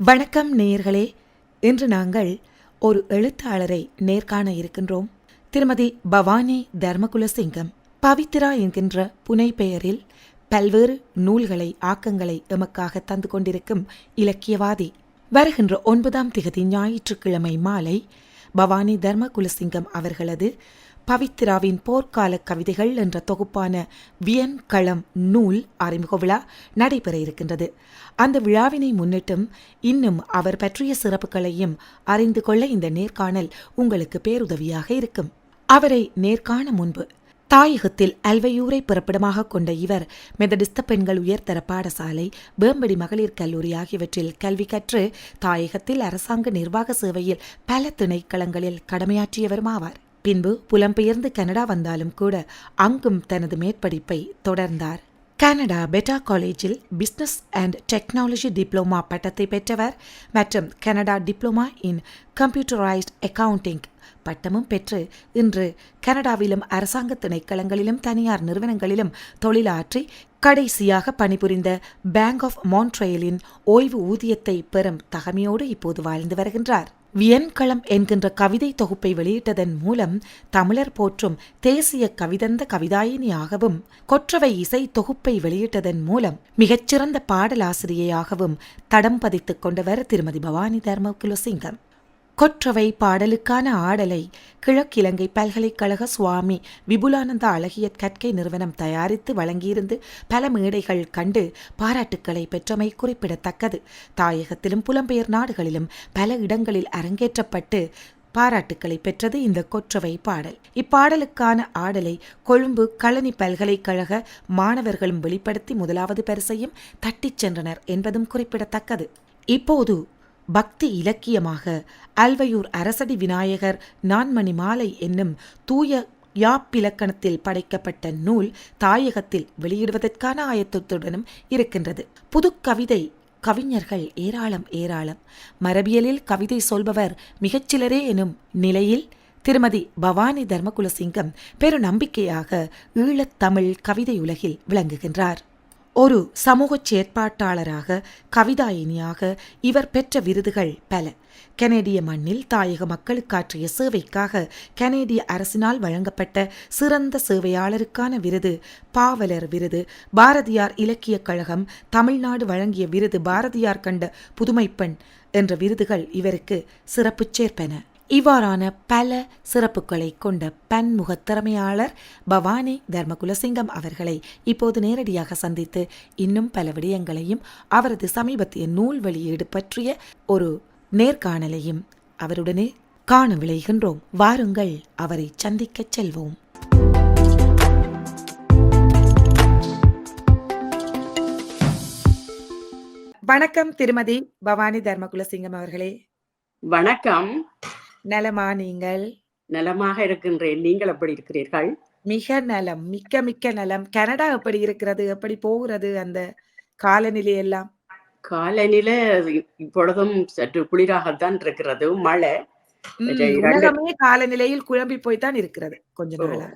வணக்கம் நேயர்களே. இன்று நாங்கள் ஒரு எழுத்தாளரை நேர்காண இருக்கின்றோம். திருமதி பவானி தர்மகுலசிங்கம். பவித்ரா என்கின்ற புனை பெயரில் பல்வேறு நூல்களை ஆக்கங்களை எமக்காக தந்து கொண்டிருக்கும் இலக்கியவாதி. வருகின்ற 9ஆம் திகதி ஞாயிற்றுக்கிழமை மாலை பவானி தர்மகுலசிங்கம் அவர்களது பவித்ராவின் போர்க்கால கவிதைகள் என்ற தொகுப்பான வியன்களம் நூல் அறிமுக விழா நடைபெற இருக்கின்றது. அந்த விழாவினை முன்னிட்டும் இன்னும் அவர் பற்றிய சிறப்புகளையும் அறிந்து கொள்ள இந்த நேர்காணல் உங்களுக்கு பேருதவியாக இருக்கும். அவரை நேர்காண முன்பு தாயகத்தில் அல்வையூரை பிறப்பிடமாக கொண்ட இவர் மெதடிஸ்த பெண்கள் உயர்தர பாடசாலை, வேம்படி மகளிர் கல்லூரி ஆகியவற்றில் கல்வி கற்று தாயகத்தில் அரசாங்க நிர்வாக சேவையில் பல திணைக்களங்களில் கடமையாற்றியவருமாவார். பின்பு புலம்பெயர்ந்து கனடா வந்தாலும் கூட அங்கும் தனது மேற்படிப்பை தொடர்ந்தார். கனடா பெட்டா காலேஜில் பிசினஸ் அண்ட் டெக்னாலஜி டிப்ளோமா பட்டத்தை பெற்றவர் மற்றும் Canada diploma in computerised accounting பட்டமும் பெற்று இன்று கனடாவிலும் அரசாங்க திணைக்களங்களிலும் தனியார் நிறுவனங்களிலும் தொழிலாற்றி கடைசியாக பணிபுரிந்த பேங்க் ஆஃப் மான்ட்ரியலின் ஓய்வு ஊதியத்தை பெறும் தகமையோடு இப்போது வாழ்ந்து வருகின்றார். வியன்களம் என்கின்ற கவிதை தொகுப்பை வெளியிட்டதன் மூலம் தமிழர் போற்றும் தேசிய கவிதந்த கவிதாயினியாகவும், கொற்றவை இசை தொகுப்பை வெளியிட்டதன் மூலம் மிகச்சிறந்த பாடலாசிரியையாகவும் தடம் பதித்துக் கொண்டவர் திருமதி பவானி தர்மகுலசிங்கம். கொற்றவை பாடலுக்கான ஆடலை கிழக்கிலங்கை பல்கலைக்கழக சுவாமி விபுலானந்த அழகிய கற்கை நிறுவனம் தயாரித்து வழங்கியிருந்து பல மேடைகள் கண்டு பாராட்டுக்களை பெற்றமை குறிப்பிடத்தக்கது. தாயகத்திலும் புலம்பெயர் நாடுகளிலும் பல இடங்களில் அரங்கேற்றப்பட்டு பாராட்டுக்களை பெற்றது இந்த கொற்றவை பாடல். இப்பாடலுக்கான ஆடலை கொழும்பு கழனி பல்கலைக்கழக மாணவர்களும் வெளிப்படுத்தி முதலாவது பரிசையும் தட்டிச் சென்றனர் என்பதும் குறிப்பிடத்தக்கது. இப்போது பக்தி இலக்கியமாக அல்வையூர் அரசடி விநாயகர் நான்மணி மாலை என்னும் தூய யாப்பிலக்கணத்தில் படைக்கப்பட்ட நூல் தாயகத்தில் வெளியிடுவதற்கான ஆயத்தத்துடனும் இருக்கின்றது. புதுக்கவிதை கவிஞர்கள் ஏராளம். மரபியலில் கவிதை சொல்பவர் மிகச்சிலரே எனும் நிலையில் திருமதி பவானி தர்மகுலசிங்கம் பெரு நம்பிக்கையாக ஈழத்தமிழ் கவிதையுலகில் விளங்குகின்றார். ஒரு சமூக செயற்பாட்டாளராக, கவிதாயினியாக இவர் பெற்ற விருதுகள் பல. கனேடிய மண்ணில் தாயக மக்களுக்காற்றிய சேவைக்காக கனேடிய அரசினால் வழங்கப்பட்ட சிறந்த சேவையாளருக்கான விருது, பாவலர் விருது, பாரதியார் இலக்கியக் கழகம் தமிழ்நாடு வழங்கிய விருது, பாரதியார் கண்ட புதுமைப்பெண் என்ற விருதுகள் இவருக்கு சிறப்பு சேர்ப்பன. இவ்வாறான பல சிறப்புகளை கொண்ட பன்முக திறமையாளர் பவானி தர்மகுலசிங்கம் அவர்களை இப்போது நேரடியாக சந்தித்து இன்னும் பல விடயங்களையும் அவரது சமீபத்திய நூல் வெளியீடு பற்றிய ஒரு நேர்காணலையும் அவருடனே காண விளைகின்றோம். வாருங்கள், அவரை சந்திக்கச் செல்வோம். வணக்கம் திருமதி பவானி தர்மகுலசிங்கம் அவர்களே. வணக்கம். நலமா நீங்கள்? நலமாக இருக்கின்றேன். நீங்கள் எப்படி இருக்கிறீர்கள்? மிக நலம், மிக்க நலம். கனடா எப்படி இருக்கிறது? எப்படி போகிறது அந்த காலநிலை எல்லாம்? காலநிலை இப்பொழுதும் சற்று குளிராகத்தான் இருக்கிறது. மழை உலகமே காலநிலையில் குழம்பி போய்தான் இருக்கிறது கொஞ்ச நாளா.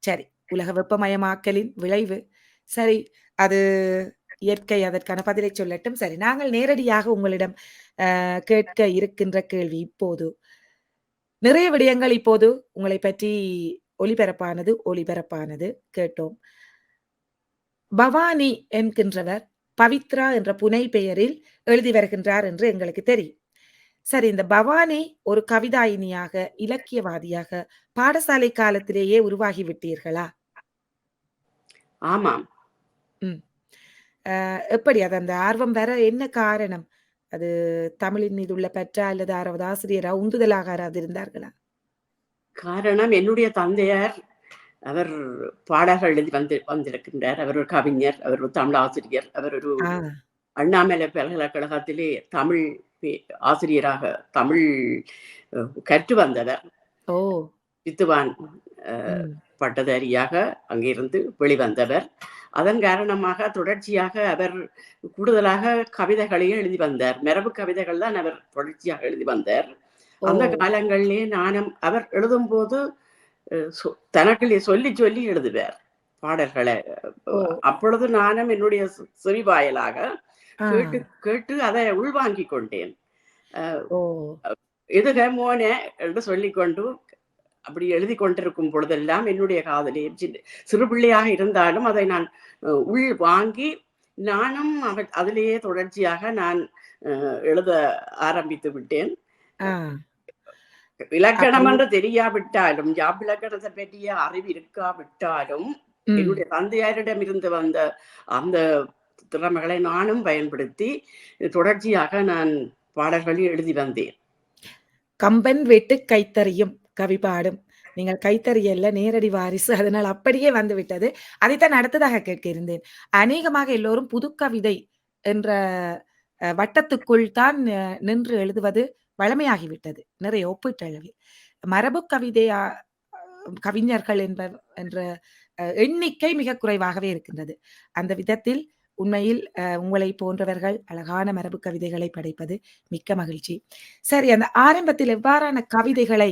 சரி, உலக வெப்பமயமாக்கலின் விளைவு. சரி, அது இயற்கை அதற்கான பதிலை சொல்லட்டும். சரி, நாங்கள் நேரடியாக உங்களிடம் கேட்க இருக்கின்ற கேள்வி, இப்போது நிறைய விடயங்கள் இப்போது உங்களை பற்றி ஒளிபரப்பானது கேட்டோம். பவானி என்கின்றவர் பவித்ரா என்ற புனை பெயரில் எழுதி வருகின்றார் என்று எங்களுக்கு தெரியும். சரி, இந்த பவானி ஒரு கவிதாயினியாக, இலக்கியவாதியாக பாடசாலை காலத்திலேயே உருவாகிவிட்டீர்களா? ஆமாம். எப்படி அது அந்த ஆர்வம் வர என்ன காரணம்? அது தமிழின் மீது உள்ள பற்றா அல்லது யாராவது ஆசிரியரா உந்துதலாக யாராவது இருந்தார்களா? காரணம், என்னுடைய தந்தையார் அவர் பாடல்கள் எழுதி வந்திருக்கின்றார். அவர் ஒரு கவிஞர், அவர் ஒரு தமிழ் ஆசிரியர், அவர் ஒரு அண்ணாமலை பல்கலைக்கழகத்திலே தமிழ் ஆசிரியராக தமிழ் கற்று வந்தவர். வித்துவான் பட்டதாரியாக அங்கிருந்து வெளிவந்தவர். அதன் காரணமாக தொடர்ச்சியாக அவர் கூடுதலாக கவிதைகளையும் எழுதி வந்தார். மரபு கவிதைகள் தான் அவர் தொடர்ச்சியாக எழுதி வந்தார். அந்த காலங்களிலே நானும் அவர் எழுதும் போது தனக்குள்ளே சொல்லி எழுதுவார் பாடல்களை. அப்பொழுது நானும் என்னுடைய செவிவாயலாக ஆ. கேட்டு கேட்டு அதை உள்வாங்கிக் கொண்டேன். ஓ! எதுக மோனே என்று சொல்லிக்கொண்டு அப்படி எழுதி கொண்டிருக்கும் பொழுதெல்லாம் என்னுடைய காதலே சிறு பிள்ளையாக இருந்தாலும் அதை நான் உள் வாங்கி நானும் அதிலேயே தொடர்ச்சியாக நான் எழுத ஆரம்பித்து விட்டேன். ஆ. இலக்கணம் அப்ப என்று தெரியாவிட்டாலும் யாப்பிலக்கணத்தை பற்றிய அறிவு இருக்காவிட்டாலும் ம். என்னுடைய தந்தையாரிடம் இருந்து வந்த அந்த திறமைகளை நானும் பயன்படுத்தி தொடர்ச்சியாக நான் பாடல்களை எழுதி வந்தேன். கம்பன் வெட்டு கைத்தறியும் கவி பாடும். நீங்கள் கைத்தறியல்ல நேரடி வாரிசு. அதனால் அப்படியே வந்துவிட்டது. அதைத்தான் அடுத்ததாக கேட்க இருந்தேன். அநேகமாக எல்லோரும் புதுக்கவிதை என்ற வட்டத்துக்குள் தான் நின்று எழுதுவது வழமையாகிவிட்டது. நிறைய ஒப்பீட்டளவில். மரபுக் கவிதை கவிஞர்கள் என்ற எண்ணிக்கை மிக குறைவாகவே இருக்கின்றது. அந்த விதத்தில் உண்மையில் உங்களை போன்றவர்கள் அழகான மரபு கவிதைகளை படைப்பது மிக்க மகிழ்ச்சி. சரி, அந்த ஆரம்பத்தில் எவ்வாறான கவிதைகளை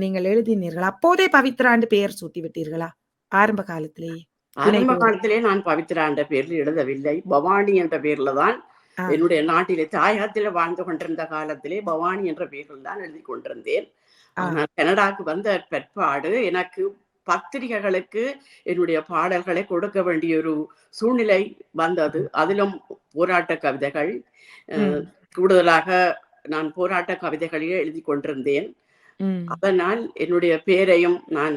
நீங்கள் எழுதினீர்கள்? அப்போதே பவித்ராண்டு பெயர் சூட்டி விட்டீர்களா? ஆரம்ப காலத்திலேயே? ஆரம்ப காலத்திலே நான் பவித்ரா என்ற பெயரில் எழுதவில்லை. பவானி என்ற பெயர்ல தான் என்னுடைய நாட்டிலே தாயகத்திலே வாழ்ந்து கொண்டிருந்த காலத்திலே பவானி என்ற பெயரில் தான் எழுதி கொண்டிருந்தேன். ஆனால் கனடாக்கு வந்த பிற்பாடு எனக்கு பத்திரிகைகளுக்கு என்னுடைய பாடல்களை கொடுக்க வேண்டிய ஒரு சூழ்நிலை வந்தது. அதிலும் போராட்ட கவிதைகள் கூடுதலாக நான் போராட்ட கவிதைகளையே எழுதி கொண்டிருந்தேன். அதனால் என்னுடைய பெயரையும் நான்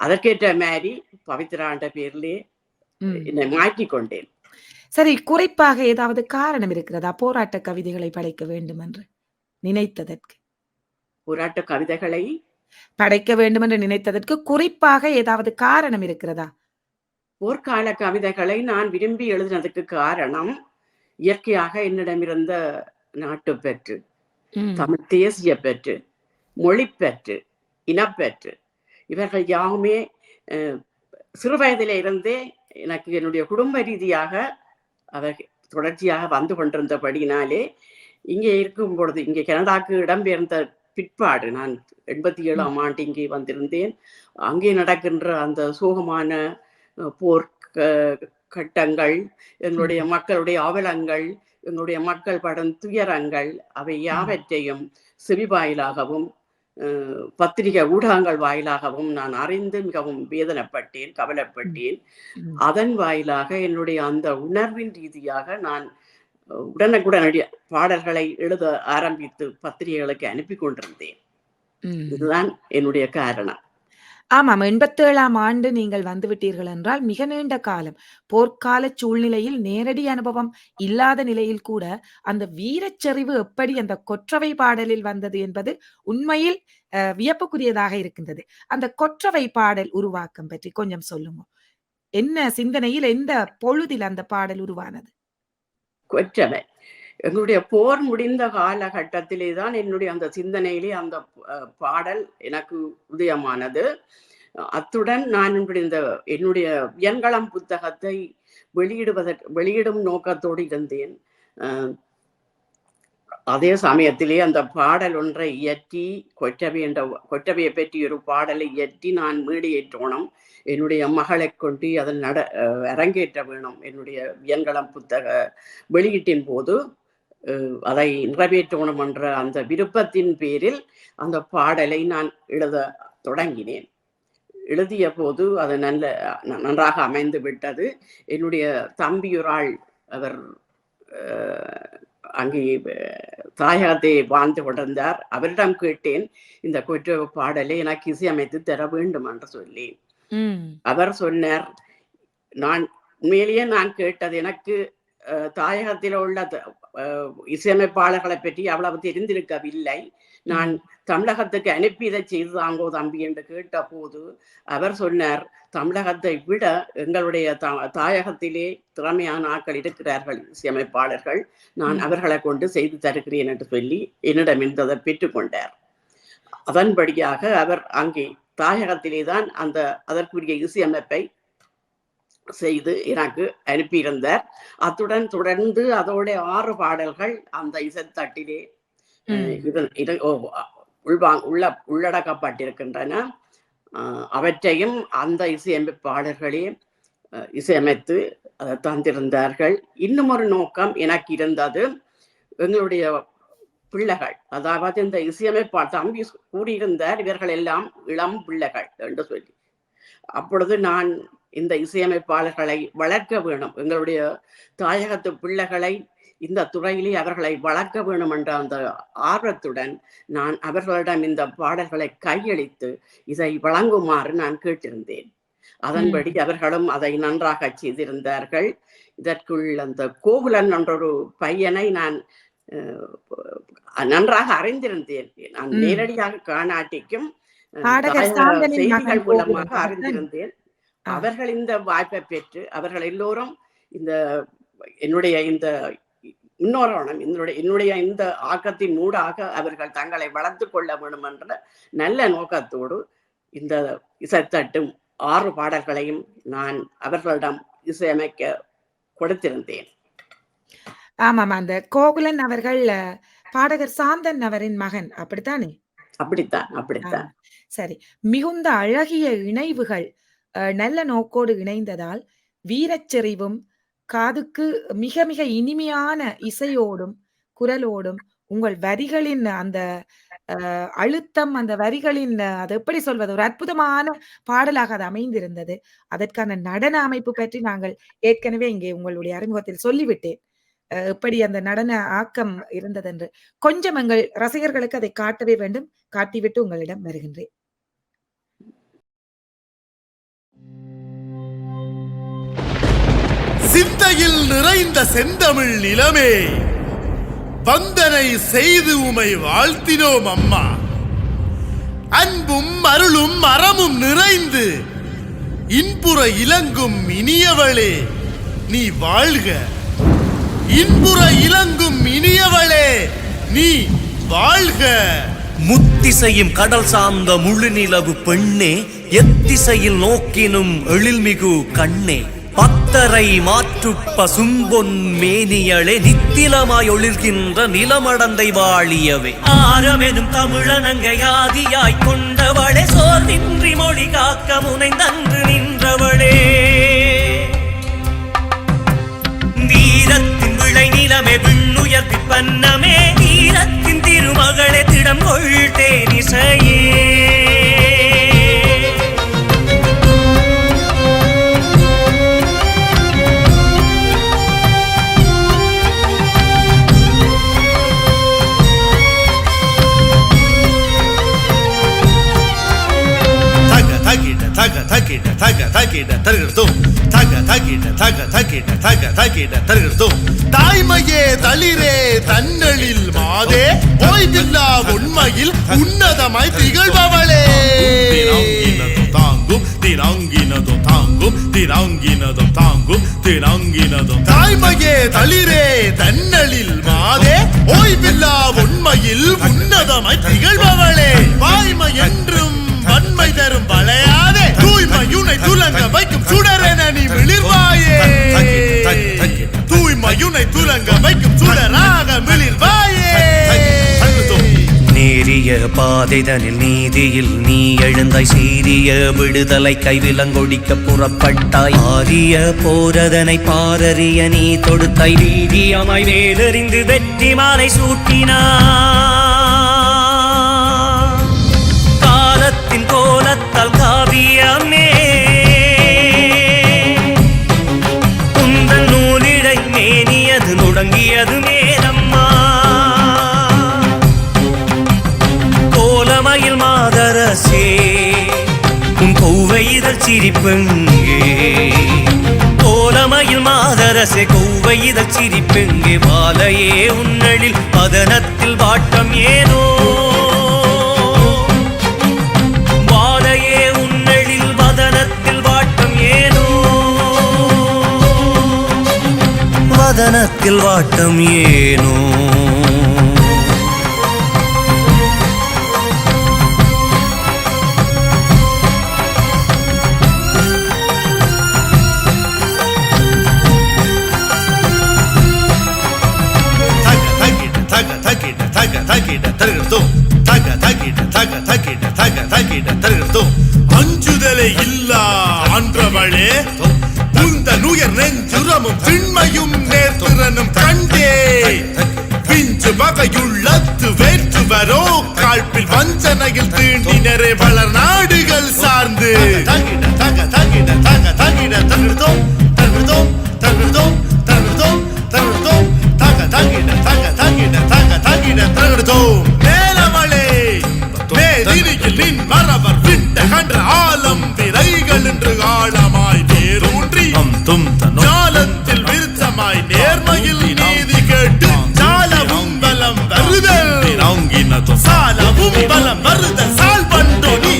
அதற்கேற்ற மாதிரி பவித்ரா என்ற பெயரிலே என்னை மாற்றிக் கொண்டேன். சரி, குறிப்பாக ஏதாவது காரணம் இருக்கிறதா போராட்ட கவிதைகளை படைக்க வேண்டும் என்று நினைத்ததற்கு? போராட்ட கவிதைகளை படைக்க வேண்டும் என்று நினைத்ததற்கு குறிப்பாக ஏதாவது காரணம் இருக்கிறதா? போர்க்கால கவிதைகளை நான் விரும்பி எழுதினதுக்கு காரணம் இயற்கையாக என்னிடமிருந்த நாட்டுப்பற்று, தமிழ் தேசிய பற்று, மொழிப்பற்று, இனப்பற்று இவர்கள் யாவுமே சிறு வயதிலே இருந்தே எனக்கு என்னுடைய குடும்ப ரீதியாக அவர் தொடர்ச்சியாக வந்து கொண்டிருந்தபடினாலே இங்கே இருக்கும் பொழுது இங்கே கனடாக்கு இடம்பெயர்ந்த பிற்பாடு நான் 87ஆம் ஆண்டு இங்கே வந்திருந்தேன். அங்கே நடக்கின்ற அந்த சோகமான போர் கட்டங்கள், எங்களுடைய மக்களுடைய அவலங்கள், எங்களுடைய மக்கள் படும் துயரங்கள் அவை யாவற்றையும் செவி வாயிலாகவும் பத்திரிகை ஊடகங்கள் வாயிலாகவும் நான் அறிந்து மிகவும் வேதனைப்பட்டேன், கவலைப்பட்டேன். அதன் வாயிலாக என்னுடைய அந்த உணர்வின் ரீதியாக நான் உடனுக்குடனடிய பாடல்களை எழுத ஆரம்பித்து பத்திரிகைகளுக்கு அனுப்பி கொண்டிருந்தேன். இதுதான் என்னுடைய காரணம். ஆமாம், 87ஆம் ஆண்டு நீங்கள் வந்துவிட்டீர்கள் என்றால் மிக நீண்ட காலம். போர்க்கால சூழ்நிலையில் நேரடி அனுபவம் இல்லாத நிலையில் கூட அந்த வீரச்செறிவு எப்படி அந்த கொற்றவை பாடலில் வந்தது என்பது உண்மையில் வியப்புக்குரியதாக இருக்கின்றது. அந்த கொற்றவை பாடல் உருவாக்கம் பற்றி கொஞ்சம் சொல்லுங்க. என்ன சிந்தனையில், எந்த பொழுதில் அந்த பாடல் உருவானது? கொற்றவை எங்களுடைய போர் முடிந்த காலகட்டத்திலே தான் என்னுடைய அந்த சிந்தனையிலே அந்த பாடல் எனக்கு உதயமானது. அத்துடன் நான் இந்த என்னுடைய வியன்களம் புத்தகத்தை வெளியிடும் நோக்கத்தோடு இருந்தேன். அதே சமயத்திலே அந்த பாடல் ஒன்றை இயற்றி கொற்றவையை பற்றி ஒரு பாடலை இயற்றி நான் மேடையேற்றோணும், என்னுடைய மகளை கொண்டு அதன் அரங்கேற்ற வேணும். என்னுடைய வியன்களம் புத்தக வெளியீட்டின் போது அதை நிறைவேற்றணும் என்ற அந்த விருப்பத்தின் பேரில் அந்த பாடலை நான் எழுத தொடங்கினேன். எழுதிய போது அது நன்றாக அமைந்து விட்டது. என்னுடைய தம்பியொராள் அவர் அங்கே தாயகத்தை வாழ்ந்து கொண்டிருந்தார். அவரிடம் கேட்டேன், இந்த கொற்றவை பாடலை எனக்கு இசையமைத்து தர வேண்டும் என்று சொல்லி. அவர் சொன்னார், நான் உண்மையிலேயே நான் கேட்டது எனக்கு தாயகத்தில் உள்ள இசையமைப்பாளர்களை பற்றி அவ்வளவு தெரிந்திருக்கவில்லை. நான் தமிழகத்துக்கு அனுப்பி இதை செய்து தாங்கோ தம்பி என்று கேட்ட போது அவர் சொன்னார், தமிழகத்தை விட எங்களுடைய தாயகத்திலே திறமையான ஆட்கள் இருக்கிறார்கள், இசையமைப்பாளர்கள், நான் அவர்களை கொண்டு செய்து தருகிறேன் என்று சொல்லி என்னிடம் இருந்ததை பெற்றுக்கொண்டார். அதன்படியாக அவர் அங்கே தாயகத்திலே தான் அதற்குரிய இசையமைப்பை செய்து எனக்கு அனுப்பியிருந்தார். அத்துடன் தொடர்ந்து அதோட 6 பாடல்கள் அந்த இசைத்தட்டிலே உள்ளடக்கப்பட்டிருக்கின்றன. அவற்றையும் அந்த இசையமைப்பாளர்களே இசையமைத்து அதை தந்திருந்தார்கள். இன்னும் ஒரு நோக்கம் எனக்கு இருந்தது, எங்களுடைய பிள்ளைகள், அதாவது இந்த இசையமைப்பாளர் தம்பி கூறியிருந்தார், இவர்கள் எல்லாம் இளம் பிள்ளைகள் என்று சொல்லி. அப்பொழுது நான் இந்த இசையமைப்பாளர்களை வளர்க்க வேணும், எங்களுடைய தாயகத்து பிள்ளைகளை இந்த துறையிலே அவர்களை வளர்க்க வேணும் என்ற அந்த ஆர்வத்துடன் நான் அவர்களிடம் இந்த பாடல்களை கையளித்து இதை வழங்குமாறு நான் கேட்டிருந்தேன். அதன்படி அவர்களும் அதை நன்றாக செய்திருந்தார்கள். இதற்குள் அந்த கோகுலன் என்ற ஒரு பையனை நான் நன்றாக அறிந்திருந்தேன். நான் நேரடியாக காணாட்டிக்கும் செய்திகள் மூலமாக அறிந்திருந்தேன். அவர்கள் இந்த வாய்ப்பை பெற்று அவர்கள் எல்லோரும் இந்த என்னுடைய இந்த என்னுடைய இந்த ஆக்கத்தின் ஊடாக அவர்கள் தங்களை வளர்த்து கொள்ள வேண்டும் என்ற நல்ல நோக்கத்தோடு இந்த இசைத்தட்டும் 6 பாடல்களையும் நான் அவர்களிடம் இசையமைக்க கொடுத்திருந்தேன். ஆமாம், அந்த கோகுலன் அவர்கள் பாடகர் சாந்தன் அவரின் மகன், அப்படித்தானே? அப்படித்தான். சரி, மிகுந்த அழகிய இணைவுகள் நல்ல நோக்கோடு இணைந்ததால் வீரச்செறிவும் காதுக்கு மிக மிக இனிமையான இசையோடும் குரலோடும் உங்கள் வரிகளின் அந்த அழுத்தம், அந்த வரிகளின் அது எப்படி சொல்வது, ஒரு அற்புதமான பாடலாக அது அமைந்திருந்தது. அதற்கான நடன அமைப்பு பற்றி நாங்கள் ஏற்கனவே இங்கே உங்களுடைய அறிமுகத்தில் சொல்லிவிட்டேன், எப்படி அந்த நடன ஆக்கம் இருந்ததென்று. கொஞ்சம் எங்கள் ரசிகர்களுக்கு அதை காட்டவே வேண்டும், காட்டிவிட்டு உங்களிடம் வருகின்றேன். சிந்தையில் நிறைந்த செந்தமிழ் நிலமே, வந்தனை செய்து உமை வாழ்த்தினோம் அம்மா. அன்பும் அருளும் அறமும் நிறைந்து இன்புற இலங்கும் இனியவளே நீ வாழ்க. இன்புற இலங்கும் இனியவளே நீ வாழ்க. முத்திசையும் கடல் சார்ந்த முழு நிலவு பெண்ணே, எத்திசையில் நோக்கினும் எழில்மிகு கண்ணே, பத்தரை மாற்றுப்ப சும்பொன் மேனியளே, நித்திலமாய் ஒளிர்கின்ற நிலமடந்தை வாழியவே, ஆரமெனும் தமிழனங்கை ஆதியாய் கொண்டவளே, சோர்வின்றி மொழி காக்க முனைந்தன்று நின்றவளே, வீரத்தின் விளை நிலமே விண்ணுயர்த்தி பன்னமே, வீரத்தின் திருமகளே திடம் கொள்தேனிசையே. தாய்மையே தளிரே தன்னலில் மாதே, ஓய்வில்லா உண்மையில் உன்னதமாய் திகழ்பவளே, தாங்கும் திராங்கினதும் தாங்கும் திராங்கினதும் தாங்கும் திராங்கினதும். தாய்மையே தளிரே தன்னலில் மாதே, ஓய்வில்லா உண்மையில் உன்னதமாய் திகழ்பவளே, வாய்மை என்றும் வன்மை தரும் வளையாதே, தூய்மையுனை துலங்க வைக்கும் சுடரென நீ மிளிர்வாயே, தூய்மையுனை துலங்க வைக்கும் சுடராக மிளிர்வாயே. நேரிய பாதைதனில் நீதியில் நீ எழுந்தாய், சீரிய விடுதலை கைவிலங்கொடிக்க புறப்பட்டாய், ஆரிய போரதனை பாரறிய நீ தொடுத்தாய், வீரியமாய் வேலறிந்து வெற்றி மாலை சூட்டினாய், காலத்தின் கோலத்தால் காவியமே உந்தன் நூலிடை மேனியது நுடங்கியது மேலம்மா, கோலமயில் மாதரசே உன் கொவ்வையிதழ் சிரிப்பெங்கே, கோலமயில் மாதரசே கொவ்வையிதழ் சிரிப்பெங்கே, வாலையே உன்னழில் பதனத்தில் வாட்டம் ஏனோ, வாலையே உன்னழில் வதனத்தில் வாட்டம் ஏனோ, வதனத்தில் வாட்டம் ஏனோ. அஞ்சுதலை இல்லா ஆன்றவளே, உந்த நுயர் நெஞ்சுர அறமும் திண்மையும் நேர்த்திறனும் கண்டே பிஞ்சு வகையுள்ளத்து வேற்றுவரோ காழ்ப்பில் வஞ்சனையில் தீண்டினரே வளர் நாடுகள் சார்ந்து தகிட தக தகிட தக தகிட தகிடதோம் தகிடதோம் தகிடதோம் தகிடதோம் தகிடதோம் தக தகிட தக தகிட தக தகிட தகிடதோம் மேலவளே மேதினியில் நின் மரவர் விட்ட கன்ற ஆலம் விரைகள் என்று ஆழமாய் வேரூன்றி ஞாலத்தில் விருத்தமாய் நேர்மையில் நீதி கேட்டு சாலவும் பலம் வருதல் சாலவும் பலம் வருதல் சால் பண்டோ நீ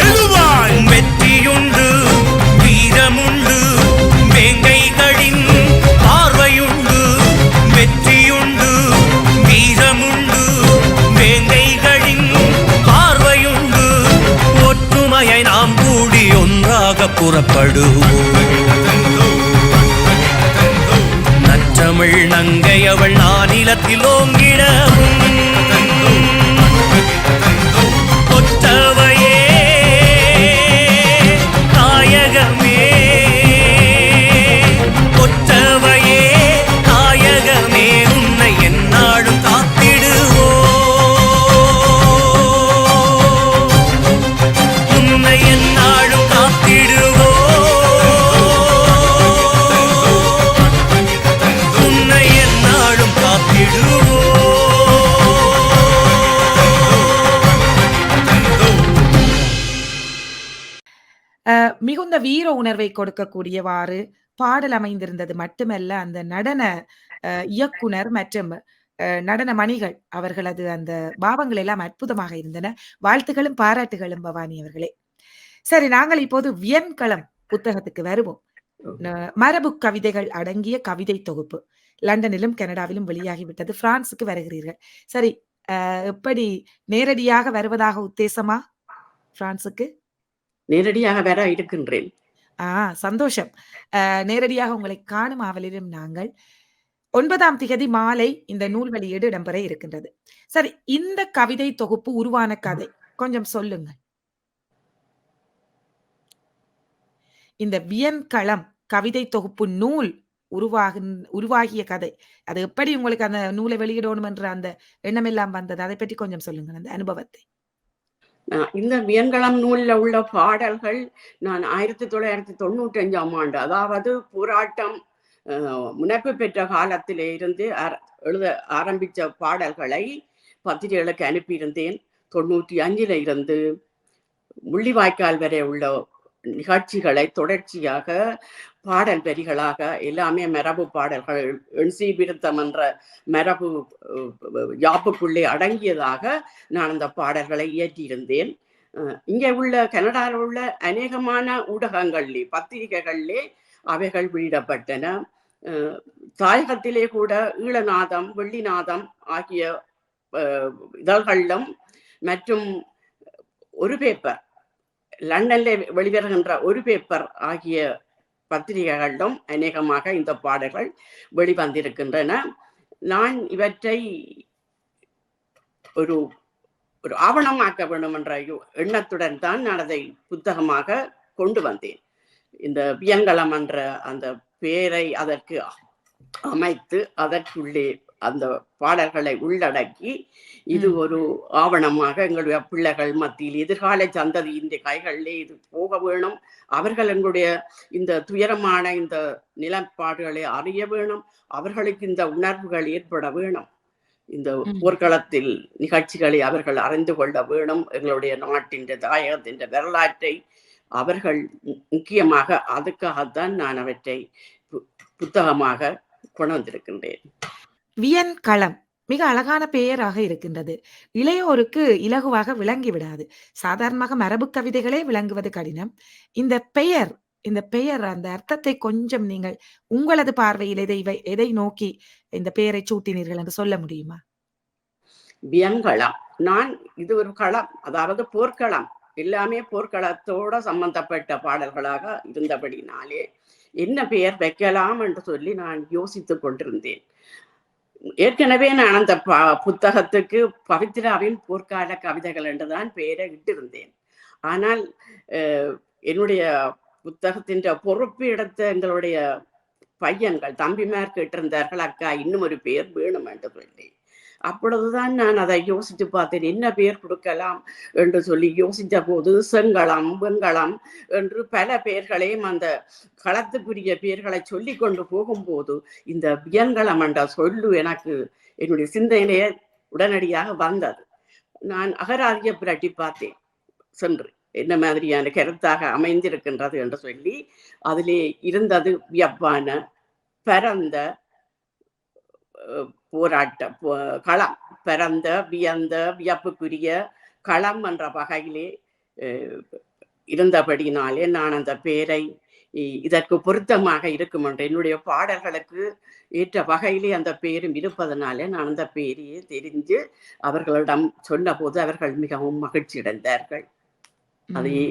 எழுவாய் வெற்றியுண்டு வீரமுண்டு வேங்கைகளின் பார்வையுண்டு வெற்றியுண்டு வீரமுண்டு வேங்கைகளின் பார்வையுண்டு ஒற்றுமையை நாம் கூடி ஒன்றாக புறப்படுவோம் நற்றமிழ் நங்கையவள் நானிலத்தில் ஓங்கிடவும் கொற்றவையே நாயகமே கொற்றவையே நாயகமே உன்னை எந்நாளும் காத்திடுவோ உன்னை எந்நாளும் காத்திடுவோ உன்னை எந்நாளும் காத்திடுவோ மிகுந்த வீர உணர்வை கொடுக்கக்கூடியவாறு பாடல் அமைந்திருந்தது மட்டுமல்ல, அந்த நடன இயக்குனர் மற்றும் நடன மணிகள் அவர்களது அந்த பாவங்கள் எல்லாம் அற்புதமாக இருந்தன. வாழ்த்துகளும் பாராட்டுகளும் பவானி அவர்களே. சரி, நாங்கள் இப்போது வியன்களம் புத்தகத்துக்கு வருவோம். மரபு கவிதைகள் அடங்கிய கவிதை தொகுப்பு லண்டனிலும் கனடாவிலும் வெளியாகிவிட்டது. பிரான்சுக்கு வருகிறீர்கள். சரி, எப்படி நேரடியாக வருவதாக உத்தேசமா? பிரான்சுக்கு நேரடியாக வர இருக்கின்றேன். சந்தோஷம். நேரடியாக உங்களை காணும் ஆவலிலும் நாங்கள் 9ஆம் திகதி மாலை இந்த நூல் வெளியீடு இடம்பெற இருக்கின்றது. சரி, இந்த கவிதை தொகுப்பு உருவான கதை கொஞ்சம் சொல்லுங்க. இந்த வியன்களம் கவிதை தொகுப்பு நூல் உருவாகிய கதை, அது எப்படி உங்களுக்கு அந்த நூலை வெளியிடணும் என்ற அந்த எண்ணம் எல்லாம் வந்தது, அதை பற்றி கொஞ்சம் சொல்லுங்க, அந்த அனுபவத்தை. இந்த வியன்களம் நூலில் உள்ள பாடல்கள் நான் 1995ஆம் ஆண்டு, அதாவது போராட்டம் முனைப்பு பெற்ற காலத்திலே இருந்து எழுத ஆரம்பித்த பாடல்களை பத்திரிகைகளுக்கு அனுப்பியிருந்தேன். 95 இருந்து முள்ளிவாய்க்கால் வரை உள்ள நிகழ்ச்சிகளை தொடர்ச்சியாக பாடல் வரிகளாக எல்லாமே மரபு பாடல்கள் என்சி விருத்தம் என்ற மரபு யாப்புக்குள்ளே அடங்கியதாக நான் அந்த பாடல்களை இயற்றியிருந்தேன். இங்கே உள்ள கனடாவில் உள்ள அநேகமான ஊடகங்களிலே பத்திரிகைகளிலே அவைகள் வெளியிடப்பட்டன. தாயகத்திலே கூட ஈழநாதம், வெள்ளிநாதம் ஆகிய இதழ்களிலும் மற்றும் ஒரு பேப்பர் லண்டனில் வெளிவருகின்ற ஒரு பேப்பர் ஆகிய பத்திரிகைகளிலும் அநேகமாக இந்த பாடல்கள் வெளிவந்திருக்கின்றன. நான் இவற்றை ஒரு ஒரு ஆவணமாக்க வேண்டும் என்ற எண்ணத்துடன் தான் நான் அதை புத்தகமாக கொண்டு வந்தேன். இந்த வியன்களம் என்ற அந்த பெயரை அதற்கு அமைத்து அதற்குள்ளே அந்த பாடல்களை உள்ளடக்கி இது ஒரு ஆவணமாக எங்களுடைய பிள்ளைகள் மத்தியில் எதிர்கால சந்ததியின் கைகளிலே இது போக வேணும். அவர்கள் எங்களுடைய இந்த துயரமான இந்த நிலப்பாடுகளை அறிய வேணும். அவர்களுக்கு இந்த உணர்வுகள் ஏற்பட வேணும். இந்த போர்க்களத்தில் நிகழ்ச்சிகளை அவர்கள் அறிந்து கொள்ள வேணும். எங்களுடைய நாட்டின் தாயகத்தின் வரலாற்றை அவர்கள் முக்கியமாக அதுக்காகத்தான் நான் அவற்றை புத்தகமாக கொண்டு வந்திருக்கின்றேன். வியன்களம் மிக அழகான பெயராக இருக்கின்றது. இளையோருக்கு இலகுவாக விளங்கி விடாது. சாதாரணமாக மரபு கவிதைகளே விளங்குவது கடினம். இந்த பெயர் அந்த அர்த்தத்தை கொஞ்சம் நீங்கள் உங்களது பார்வையில் எதை நோக்கி இந்த பெயரை சூட்டினீர்கள் என்று சொல்ல முடியுமா? வியன்களம், நான் இது ஒரு களம், அதாவது போர்க்களம், எல்லாமே போர்க்களத்தோட சம்பந்தப்பட்ட பாடல்களாக இருந்தபடினாலே என்ன பெயர் வைக்கலாம் என்று சொல்லி நான் யோசித்துக் கொண்டிருந்தேன். ஏற்கனவே நான் அந்த புத்தகத்துக்கு பவித்ராவின் போர்க்கால கவிதைகள் என்றுதான் பெயரை இட்டிருந்தேன். ஆனால் என்னுடைய புத்தகத்தின் பொறுப்பு எடுத்த எங்களுடைய பையன்கள் தம்பிமார் கேட்டிருந்தார்கள், அக்கா இன்னும் ஒரு பெயர் வேணும் என்று சொல்லி. அப்பொழுதுதான் நான் அதை யோசித்து பார்த்தேன், என்ன பெயர் கொடுக்கலாம் என்று சொல்லி யோசித்த போது செங்களம், வெங்களம் என்று பல பெயர்களையும் அந்த களத்துக்குரிய பெயர்களை சொல்லி கொண்டு போகும்போது இந்த வியன்களம் என்ற சொல்லு எனக்கு என்னுடைய சிந்தனையிலே உடனடியாக வந்தது. நான் அகராதியை புரட்டி பார்த்தேன் சென்று, என்ன மாதிரியான கருத்தாக அமைந்திருக்கின்றது என்று சொல்லி அதிலே இருந்தது வியப்பான, பரந்த, போராட்ட களம், பரந்த, வியந்த, வியப்புக்குரிய களம் என்ற வகையிலே இருந்தபடினாலே நான் அந்த பெயரை இதற்கு பொருத்தமாக இருக்கும் என்று என்னுடைய பாடல்களுக்கு ஏற்ற வகையிலே அந்த பெயரும் இருப்பதனாலே நான் அந்த பெயரையே தெரிஞ்சு அவர்களிடம் சொன்ன போது அவர்கள் மிகவும் மகிழ்ச்சி அடைந்தார்கள், அதையே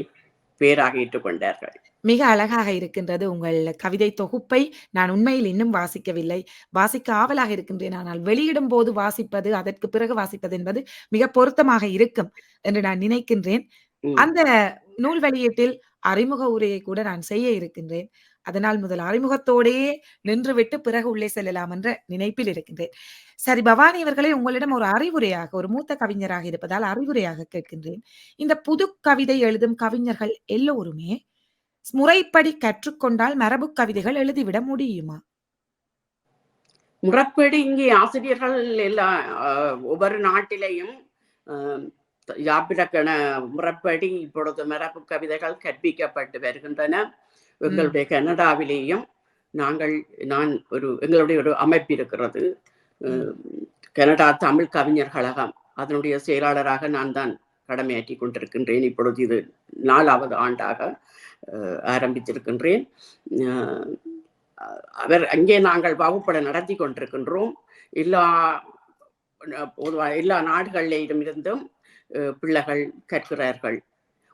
பேராக ஏற்றுக்கொண்டார்கள். மிக அழகாக இருக்கின்றது உங்கள் கவிதை தொகுப்பை. நான் உண்மையில் இன்னும் வாசிக்கவில்லை, வாசிக்க ஆவலாக இருக்கின்றேன். ஆனால் வெளியிடும் போது வாசிப்பது, அதற்கு பிறகு வாசிப்பது என்பது மிக பொருத்தமாக இருக்கும் என்று நான் நினைக்கின்றேன். அந்த நூல் வெளியீட்டில் அறிமுக உரையை கூட நான் செய்ய இருக்கின்றேன். அதனால் முதல் அறிமுகத்தோடையே நின்றுவிட்டு பிறகு உள்ளே செல்லலாம் என்ற நினைப்பில் இருக்கின்றேன். சரி பவானி அவர்களே, உங்களிடம் ஒரு அறிவுரையாக, ஒரு மூத்த கவிஞராக இருப்பதால் அறிவுரையாக கேட்கின்றேன். இந்த புது கவிதை எழுதும் கவிஞர்கள் எல்லோருமே முறைப்படி கற்றுக்கொண்டால் மரபு கவிதைகள் எழுதிவிட முடியுமா? முறைப்படி இங்கே ஆசிரியர்கள் எல்லாம் ஒவ்வொரு நாட்டிலையும் யாப்பிலக்கண முறைப்படி இப்பொழுது மரபு கவிதைகள் கற்பிக்கப்பட்டு வருகின்றன. எங்களுடைய கனடாவிலேயும் எங்களுடைய ஒரு அமைப்பு இருக்கிறது, கனடா தமிழ் கவிஞர் கழகம். அதனுடைய செயலாளராக நான் தான் கடமையாற்றி கொண்டிருக்கின்றேன். இப்பொழுது இது 4வது ஆண்டாக ஆரம்பித்திருக்கின்றேன். அங்கே நாங்கள் வகுப்பட நடத்தி கொண்டிருக்கின்றோம். எல்லா நாடுகளிலும் இருந்தும் பிள்ளைகள் கற்கிறார்கள்.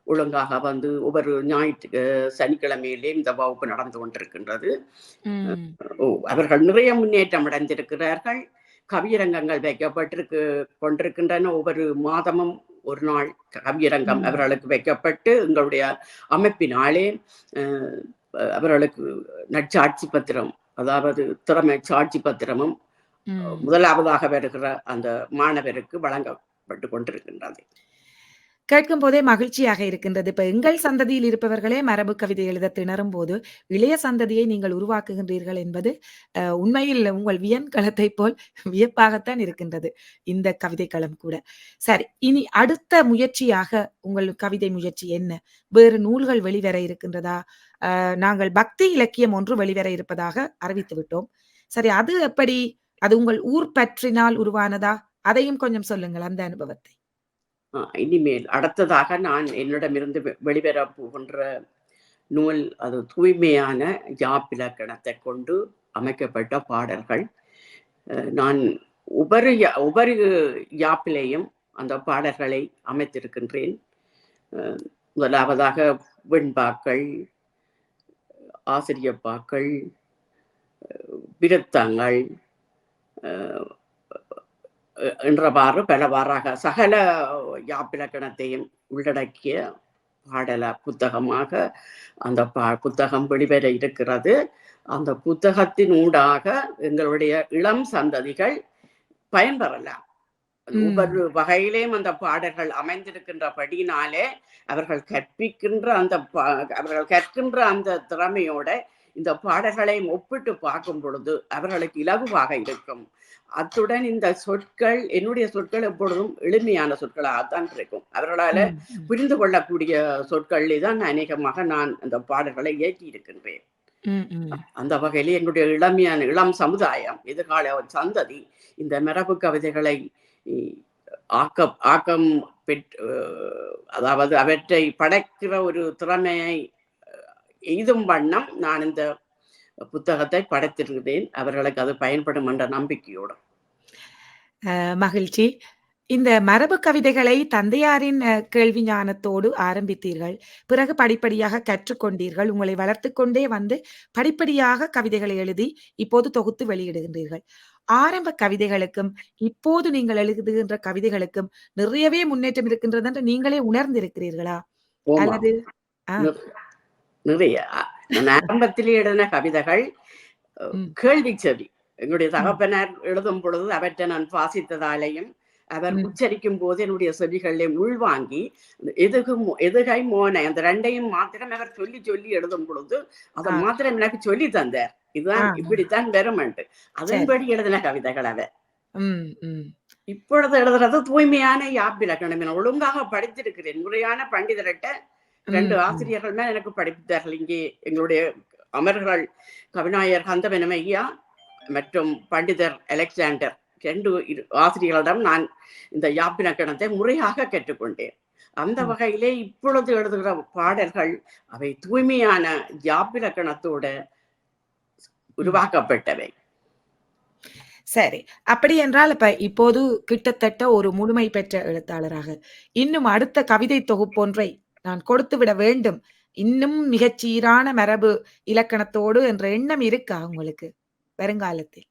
ஒழுங்காக வந்து ஒவ்வொரு சனிக்கிழமையிலே இந்த வகுப்பு நடந்து கொண்டிருக்கின்றது. அவர்கள் நிறைய முன்னேற்றம் அடைந்திருக்கிறார்கள். கவியரங்கங்கள் கொண்டிருக்கின்றன. ஒவ்வொரு மாதமும் ஒரு நாள் கவியரங்கம் அவர்களுக்கு வைக்கப்பட்டு எங்களுடைய அமைப்பினாலே அவர்களுக்கு நற்சாட்சி பத்திரம், அதாவது திறமை சாட்சி பத்திரமும் முதலாவதாக வருகிற அந்த மாணவருக்கு வழங்கப்பட்டு கொண்டிருக்கின்றது. கேட்கும் போதே மகிழ்ச்சியாக இருக்கின்றது. இப்ப எங்கள் சந்ததியில் இருப்பவர்களே மரபு கவிதை எழுத திணறும் போது இளைய சந்ததியை நீங்கள் உருவாக்குகின்றீர்கள் என்பது உண்மையில் உங்கள் வியன்களத்தை போல் வியப்பாகத்தான் இருக்கின்றது இந்த கவிதை களம் கூட. சரி, இனி அடுத்த முயற்சியாக உங்கள் கவிதை முயற்சி என்ன? வேறு நூல்கள் வெளிவர இருக்கின்றதா? நாங்கள் பக்தி இலக்கியம் ஒன்று வெளிவர இருப்பதாக அறிவித்து விட்டோம். சரி, அது எப்படி? அது உங்கள் ஊர் பற்றினால் உருவானதா? அதையும் கொஞ்சம் சொல்லுங்கள், அந்த அனுபவத்தை. இனிமேல் அடுத்ததாக நான் என்னிடமிருந்து வெளிவரப் போகின்ற நூல், அது தூய்மையான யாப்பிலக்கணத்தை கொண்டு அமைக்கப்பட்ட பாடல்கள். நான் ஒவ்வொரு யாப்பிலையும் அந்த பாடல்களை அமைத்திருக்கின்றேன். முதலாவதாக வெண்பாக்கள், ஆசிரியப்பாக்கள், விருத்தங்கள் என்றவாறு பலவாறாக சகல யாப்பிலக்கணத்தையும் உள்ளடக்கிய பாடல புத்தகமாக அந்த புத்தகம் வெளிவர இருக்கிறது. அந்த புத்தகத்தின் ஊடாக எங்களுடைய இளம் சந்ததிகள் பயன்பெறலாம். ஒவ்வொரு வகையிலேயும் அந்த பாடல்கள் அமைந்திருக்கின்றபடினாலே அவர்கள் கற்கின்ற அந்த திறமையோட இந்த பாடல்களை ஒப்பிட்டு பார்க்கும் பொழுது அவர்களுக்கு இலகுவாக இருக்கும். அத்துடன் இந்த சொற்கள், என்னுடைய சொற்கள் எப்பொழுதும் எளிமையான சொற்களாகத்தான் இருக்கும். அவர்களால புரிந்து கொள்ளக்கூடிய சொற்களிலே தான் அநேகமாக நான் அந்த பாடல்களை இயற்றி இருக்கின்றேன். அந்த வகையிலே என்னுடைய இளம் சமுதாயம், எதிர்கால சந்ததி இந்த மரபு கவிதைகளை ஆக்கம் அதாவது அவற்றை படைக்கிற ஒரு திறமையை எய்தும் வண்ணம் நான் இந்த புத்தகத்தை படைத்திருக்கிறேன். அவர்களுக்கு அது பயன்படும் என்ற நம்பிக்கையோடு. மகிழ்ச்சி. இந்த மரபு கவிதைகளை தந்தையாரின் கேள்வி ஞானத்தோடு ஆரம்பித்தீர்கள், பிறகு படிப்படியாக கற்றுக்கொண்டீர்கள், உங்களை வளர்த்து கொண்டே வந்து படிப்படியாக கவிதைகளை எழுதி இப்போது தொகுத்து வெளியிடுகின்றீர்கள். ஆரம்ப கவிதைகளுக்கும் இப்போது நீங்கள் எழுதுகின்ற கவிதைகளுக்கும் நிறையவே முன்னேற்றம் இருக்கின்றது என்று நீங்களே உணர்ந்திருக்கிறீர்களா? அல்லது நிறைய நான் ஆரம்பத்திலே எழுதின கவிதைகள் கேள்வி செவி. என்னுடைய தகப்பனார் எழுதும் பொழுது அவற்றை நான் வாசித்ததாலேயும் அவர் உச்சரிக்கும் போது என்னுடைய செவிகளிலே உள்வாங்கி எதுகை மோனை அந்த ரெண்டையும் மாத்திரம் அவர் சொல்லி சொல்லி எழுதும் பொழுது அதை மாத்திரம் எனக்கு சொல்லி தந்தார். இதுதான் இப்படித்தான் வெறுமண்டு அதன்படி எழுதின கவிதைகள் அவர். இப்பொழுது எழுதுறது தூய்மையான யாப்பிலக்கணம். என ஒழுங்காக படித்திருக்கிறேன். முறையான பண்டிதர்கிட்ட 2 ஆசிரியர்கள் தான் எனக்கு படித்தார்கள். இங்கே எங்களுடைய அமர்கள் கவிநாயகர் கந்தவனம் ஐயா மற்றும் பண்டிதர் அலெக்சாண்டர் 2 ஆசிரியர்களிடம் நான் இந்த யாப்பிலக்கணத்தை முறையாக கற்றுக்கொண்டேன். அந்த வகையிலே இப்பொழுது எழுதுகிற பாடல்கள் அவை தூய்மையான யாப்பிலக்கணத்தோட உருவாக்கப்பட்டவை. சரி, அப்படி என்றால் இப்போது கிட்டத்தட்ட ஒரு முழுமை பெற்ற எழுத்தாளராக இன்னும் அடுத்த கவிதை தொகுப்பொன்றை நான் கொடுத்து விட வேண்டும், இன்னும் மிகச் சீரான மரபு இலக்கணத்தோடு என்ற எண்ணம் இருக்கா உங்களுக்கு வருங்காலத்தில்?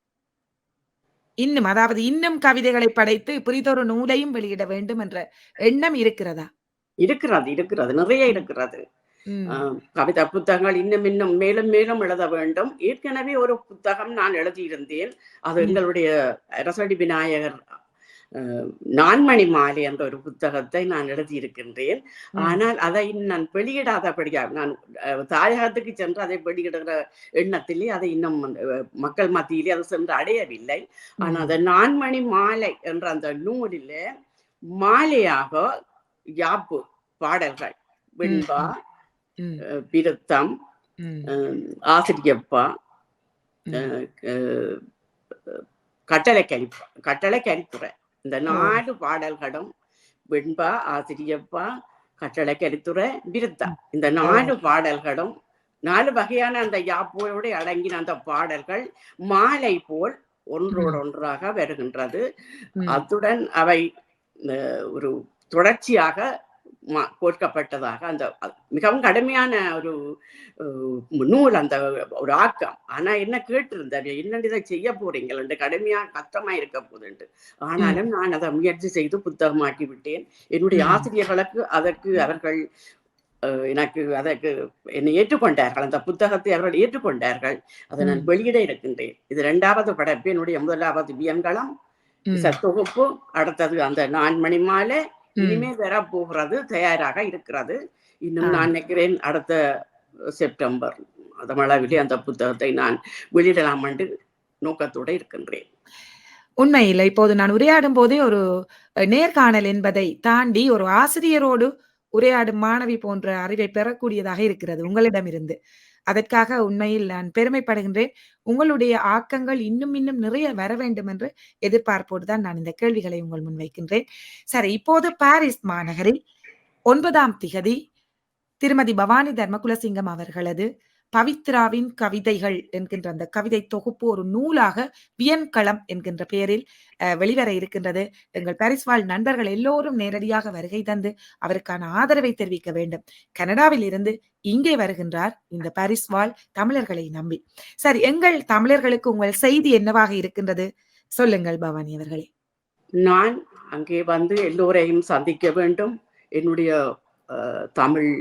இன்னும் அதாவது இன்னும் கவிதைகளை படைத்து புரிதொரு நூலையும் வெளியிட வேண்டும் என்ற எண்ணம் இருக்கிறதா? இருக்கிறது, நிறைய இருக்கிறது. கவிதா புத்தகங்கள் இன்னும் மேலும் மேலும் எழுத வேண்டும். ஏற்கனவே ஒரு புத்தகம் நான் எழுதியிருந்தேன். அது எங்களுடைய அரசடி விநாயகர் நான்மணி மாலை என்ற ஒரு புத்தகத்தை நான் எழுதியிருக்கின்றேன். ஆனால் அதை நான் வெளியிடாதபடியாக நான் தாயகத்துக்கு சென்று அதை வெளியிடுகிற எண்ணத்திலே அதை இன்னும் மக்கள் மத்தியிலே அது சென்று அடையவில்லை. ஆனால் அந்த நான்மணி மாலை என்ற அந்த நூலில் மாலையாக யாப்பு பாடல்கள், வெண்பா, விருத்தம், ஆசிரியப்பா, கட்டளை கரித்துறை, இந்த 4 பாடல்களும் வெண்பா, ஆசிரியப்பா, கட்டளை கரித்துறை, விருத்தம், இந்த 4 பாடல்களும் 4 வகையான அந்த யாப்போடு அடங்கின அந்த பாடல்கள் மாலை போல் ஒன்றோடொன்றாக வருகின்றது. அத்துடன் அவை ஒரு தொடர்ச்சியாக கோர்க்கப்பட்டதாக அந்த மிகவும் கடுமையான ஒரு நூல், அந்த ஒரு ஆக்கம். ஆனா என்ன கேட்டிருந்தேன், என்ன இதை செய்ய போறீங்கள் என்று, கடுமையா கஷ்டமா இருக்க போதுண்டு. ஆனாலும் நான் அதை முயற்சி செய்து புத்தகமாக்கி விட்டேன். என்னுடைய ஆசிரியர்களுக்கு அதற்கு அவர்கள் எனக்கு அதற்கு என்னை ஏற்றுக்கொண்டார்கள். அந்த புத்தகத்தை அவர்கள் ஏற்றுக்கொண்டார்கள். அதை நான் வெளியிட இருக்கின்றேன். இது 2வது படைப்பு. என்னுடைய 1வது வியன்களம் தொகுப்பு, அடுத்தது அந்த 4 மணி மாலை, இனிமே வர போகிறது, தயாராக இருக்கிறது. இன்னும் நான் நினைக்கிறேன் அடுத்த செப்டம்பர் அதமளவிலே அந்த புத்தகத்தை நான் வெளியிடலாம் என்று நோக்கத்தோடு இருக்கின்றேன். உண்மையில் இப்போது நான் உரையாடும் போதே ஒரு நேர்காணல் என்பதை தாண்டி ஒரு ஆசிரியரோடு உரையாடும் மாணவி போன்ற அறிவை பெறக்கூடியதாக இருக்கிறது உங்களிடமிருந்து. அதற்காக உண்மையில் நான் பெருமைப்படுகின்றேன். உங்களுடைய ஆக்கங்கள் இன்னும் நிறைய வர வேண்டும் என்று எதிர்பார்ப்போடு தான் நான் இந்த கேள்விகளை உங்கள் முன் வைக்கின்றேன். சரி, இப்போது பாரிஸ் மாநகரில் 9ஆம் திகதி திருமதி பவானி தர்மகுலசிங்கம் அவர்களது பவித்ராவின் கவிதைகள் என்கின்ற அந்த கவிதை தொகுப்பு ஒரு நூலாக வியன்களம் என்கின்ற பெயரில் வெளிவர இருக்கின்றது. எங்கள் பாரிஸ் வாழ் நண்பர்கள் எல்லோரும் நேரடியாக வருகை தந்து அவருக்கான ஆதரவை தெரிவிக்க வேண்டும். கனடாவில் இருந்து இங்கே வருகின்றார் இந்த பாரிஸ் வாழ் தமிழர்களை நம்பி. சரி, எங்கள் தமிழர்களுக்கு உங்கள் செய்தி என்னவாக இருக்கின்றது சொல்லுங்கள் பவானி அவர்களே. நான் அங்கே வந்து எல்லோரையும் சந்திக்க வேண்டும். என்னுடைய தமிழ்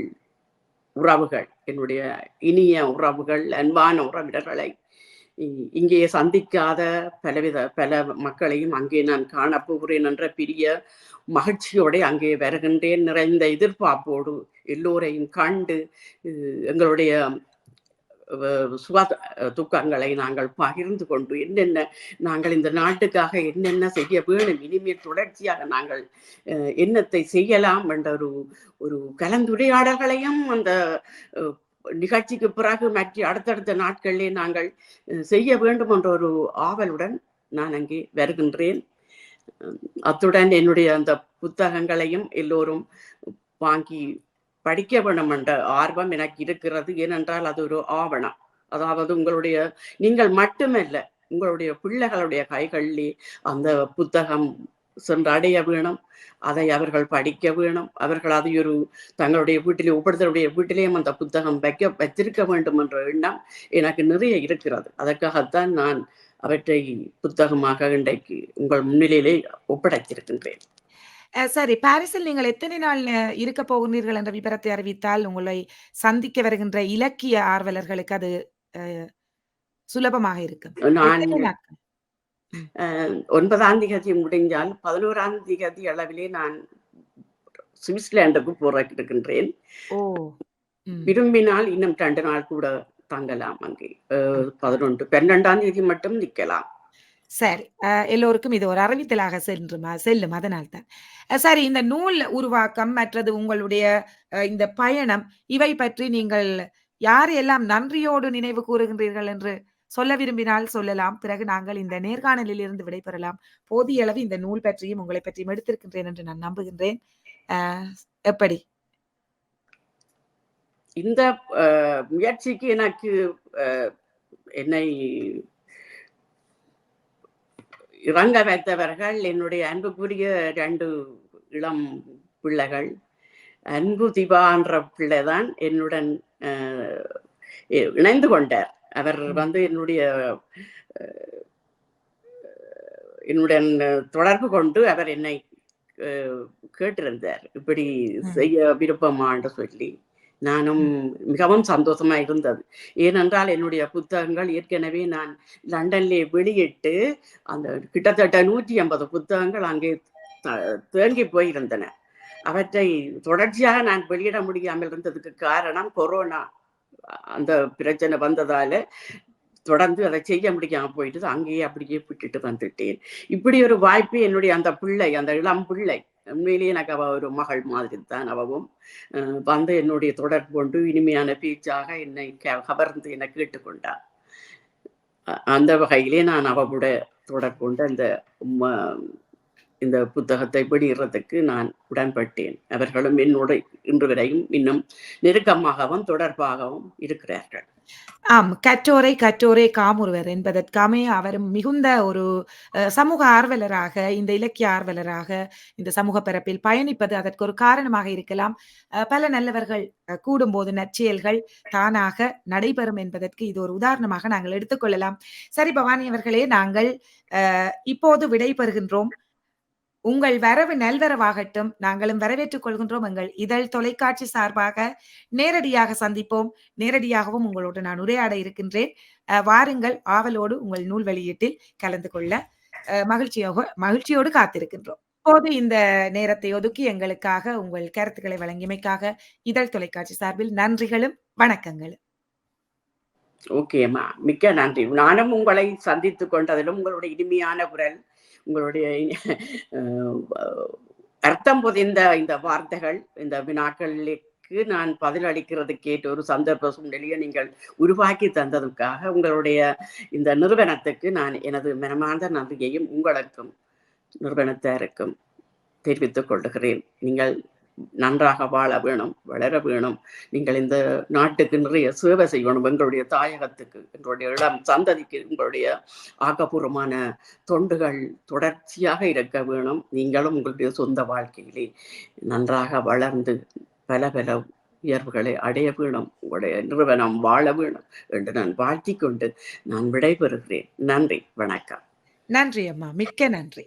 உறவுகள், என்னுடைய இனிய உறவுகள், அன்பான உறவினர்களை இங்கே சந்திக்காத பல மக்களையும் அங்கே நான் காணப்போகிறேன் என்ற பெரிய மகிழ்ச்சியோடு அங்கே வருகின்றேன். நிறைந்த எதிர்பார்ப்போடு எல்லோரையும் கண்டு எங்களுடைய துக்கங்களை நாங்கள் பகிர்ந்து கொண்டு என்னென்ன நாங்கள் இந்த நாட்டுக்காக என்னென்ன செய்ய வேணும், இனிமேல் தொடர்ச்சியாக நாங்கள் என்னத்தை செய்யலாம் என்ற ஒரு கலந்துரையாடல்களையும் அந்த நிகழ்ச்சிக்கு பிறகு மற்ற அடுத்தடுத்த நாட்களிலே நாங்கள் செய்ய வேண்டும் என்ற ஒரு ஆவலுடன் நான் அங்கே வருகின்றேன். அத்துடன் என்னுடைய அந்த புத்தகங்களையும் எல்லோரும் வாங்கி படிக்க வேண்டும் என்ற ஆர்வம் எனக்கு இருக்கிறது. ஏனென்றால் அது ஒரு ஆவணம். அதாவது நீங்கள் மட்டுமல்ல, உங்களுடைய பிள்ளைகளுடைய கைகளிலே அந்த புத்தகம் சென்றடைய வேணும். அதை அவர்கள் படிக்க வேணும். அவர்கள் அதை தங்களுடைய வீட்டிலே ஒவ்வொருத்தருடைய வீட்டிலேயும் அந்த புத்தகம் வச்சிருக்க வேண்டும் என்ற எண்ணம் எனக்கு நிறைய இருக்கிறது. அதற்காகத்தான் நான் அவற்றை புத்தகமாக இன்றைக்கு உங்கள் முன்னிலையிலே ஒப்படைத்திருக்கின்றேன். சரி, பாரிஸில் நீங்கள் எத்தனை நாள் இருக்க போகிறீர்கள் என்ற விபரத்தை அறிவித்தால், உங்களை சந்திக்க வருகின்ற இலக்கிய ஆர்வலர்களுக்கு அது அ சுலபமாக இருக்கும். நான் எத்தனை நாட்கள்? ம். 9ஆம் தேதி முடிஞ்சால் 11ஆம் தேதி அளவிலே நான் சுவிட்சர்லாந்துக்கு போறதுக்கு இருக்கின்றேன். ஓ! ம். விரும்பினால் இன்னும் 2 நாள் கூட தங்கலாம் அங்கே. 11, 12ஆம் தேதி மட்டும் நிக்கலாம். சரி. எல்லோருக்கும் இது ஒரு அறிவித்தலாக செல்லும். அதனால்தான். சரி, இந்த நூல் உருவாக்கம் மற்றது உங்களுடைய இந்த பயணம், இவை பற்றி நீங்கள் யாரையெல்லாம் நன்றியோடு நினைவு கூறுகின்றீர்கள் என்று சொல்ல விரும்பினால் சொல்லலாம். பிறகு நாங்கள் இந்த நேர்காணலில் இருந்து விடைபெறலாம். போதிய அளவு இந்த நூல் பற்றியும், உங்களைப் பற்றியும் எடுத்திருக்கின்றேன் என்று நான் நம்புகின்றேன். அ எப்படி? இந்த முயற்சிக்கு எனக்கு என்னை இறங்க வைத்தவர்கள் என்னுடைய அன்புக்குரிய 2 இளம் பிள்ளைகள். அன்பு திவா என்ற பிள்ளைதான் என்னுடன் இணைந்து கொண்டார். அவர் என்னுடன் தொடர்பு கொண்டு அவர் என்னை கேட்டிருந்தார், இப்படி செய்ய விருப்பமா என்று சொல்லி. நானும் மிகவும் சந்தோஷமா இருந்தது. ஏனென்றால் என்னுடைய புத்தகங்கள் ஏற்கனவே நான் லண்டன்லே வெளியிட்டு அந்த கிட்டத்தட்ட 150 புத்தகங்கள் அங்கே தேங்கி போயிருந்தன. அவற்றை தொடர்ச்சியாக நான் வெளியிட முடியாமல் இருந்ததுக்கு காரணம் கொரோனா அந்த பிரச்சனை வந்ததால தொடர்ந்து அதை செய்ய முடியாம போயிட்டு அங்கேயே அப்படியே விட்டுட்டு வந்துட்டேன். இப்படி ஒரு வாய்ப்பு என்னுடைய அந்த இளம் பிள்ளை, உண்மையிலேயே எனக்கு அவ ஒரு மகள் மாதிரி தான். அவவும் வந்து என்னுடைய தொடர்பு கொண்டு இனிமையான பேச்சாக என்னை கவர்ந்து என்னை கேட்டுக்கொண்டார். அந்த வகையிலே நான் அவளோட தொடர்பு கொண்டு இந்த புத்தகத்தை வெளியிடுறதுக்கு நான் உடன்பட்டேன். அவர்களும் என்னோட இன்று வரையும் இன்னும் நெருக்கமாகவும் தொடர்பாகவும் இருக்கிறார்கள். ஆம். கற்றோரை காமுறுவர் என்பதற்காமே அவரும் மிகுந்த ஒரு சமூக ஆர்வலராக, இந்த இலக்கிய ஆர்வலராக இந்த சமூக பரப்பில் பயணிப்பது அதற்கு ஒரு காரணமாக இருக்கலாம். பல நல்லவர்கள் கூடும்போது நற்செயல்கள் தானாக நடைபெறும் என்பதற்கு இது ஒரு உதாரணமாக நாங்கள் எடுத்துக்கொள்ளலாம். சரி பவானி அவர்களே, நாங்கள் இப்போது விடைபெறுகின்றோம். உங்கள் வரவு நல்வரவாகட்டும். நாங்களும் வரவேற்றுக் கொள்கின்றோம். எங்கள் இதழ் தொலைக்காட்சி சார்பாக நேரடியாக சந்திப்போம். நேரடியாகவும் உங்களோடு நான் உரையாட இருக்கின்றேன். வாருங்கள், ஆவலோடு உங்கள் நூல் வெளியீட்டில் கலந்து கொள்ள மகிழ்ச்சியோடு காத்திருக்கின்றோம். இப்போது இந்த நேரத்தை ஒதுக்கி எங்களுக்காக உங்கள் கருத்துக்களை வழங்கியமைக்காக இதழ் தொலைக்காட்சி சார்பில் நன்றிகளும் வணக்கங்களும். ஓகேம்மா, மிக்க நன்றி. நானும் உங்களை சந்தித்துக் கொண்டதிலும் உங்களுடைய இனிமையான குரல், உங்களுடைய அர்த்தம் பொதிந்த இந்த வார்த்தைகள், இந்த வினாக்களுக்கு நான் பதிலளிக்கிறதுக்கு ஏற்ற ஒரு சந்தர்ப்ப சூழ்நிலையை நீங்கள் உருவாக்கி தந்ததுக்காக உங்களுடைய இந்த நிறுவனத்துக்கு நான் எனது மனமார்ந்த நன்றியையும் உங்களுக்கும் நிறுவனத்தாருக்கும் தெரிவித்துக் கொள்கிறேன். நீங்கள் நன்றாக வாழ வேணும், வளர வேணும். நீங்கள் இந்த நாட்டுக்கு நிறைய சேவை செய்யணும். எங்களுடைய தாயகத்துக்கு, எங்களுடைய இளம் சந்ததிக்கு உங்களுடைய ஆக்கப்பூர்வமான தொண்டுகள் தொடர்ச்சியாக இருக்க வேணும். நீங்களும் உங்களுடைய சொந்த வாழ்க்கையிலே நன்றாக வளர்ந்து பல பல உயர்வுகளை அடைய வேணும். உங்களுடைய நிறுவனம் வாழ வேணும் என்று நான் வாழ்த்திக் கொண்டு நான் விடைபெறுகிறேன். நன்றி, வணக்கம். நன்றி அம்மா, மிக்க நன்றி.